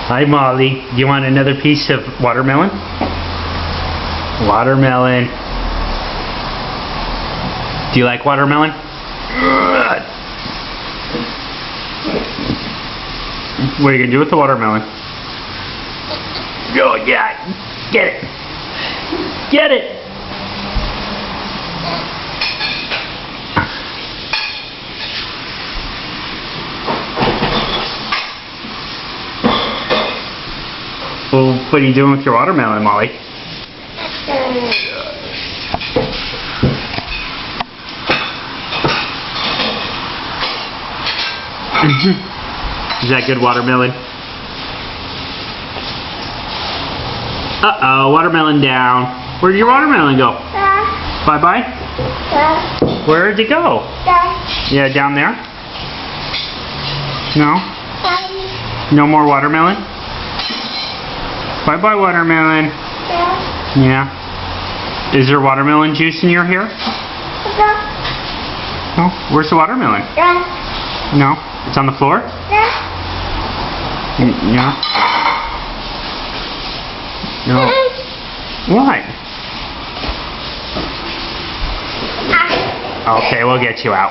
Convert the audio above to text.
Hi, Molly. You want another piece of watermelon? Watermelon. Do you like watermelon? What are you going to do with the watermelon? Oh, yeah. Get it. Get it. Well, what are you doing with your watermelon, Molly? Is that good watermelon? Uh-oh, watermelon down. Where did your watermelon go? Bye-bye? Where did it go? Yeah, down there? No? No more watermelon? Bye-bye, watermelon. Yeah. Is there watermelon juice in your hair? No. Where's the watermelon? No. It's on the floor? Yeah. No. What? Okay, we'll get you out.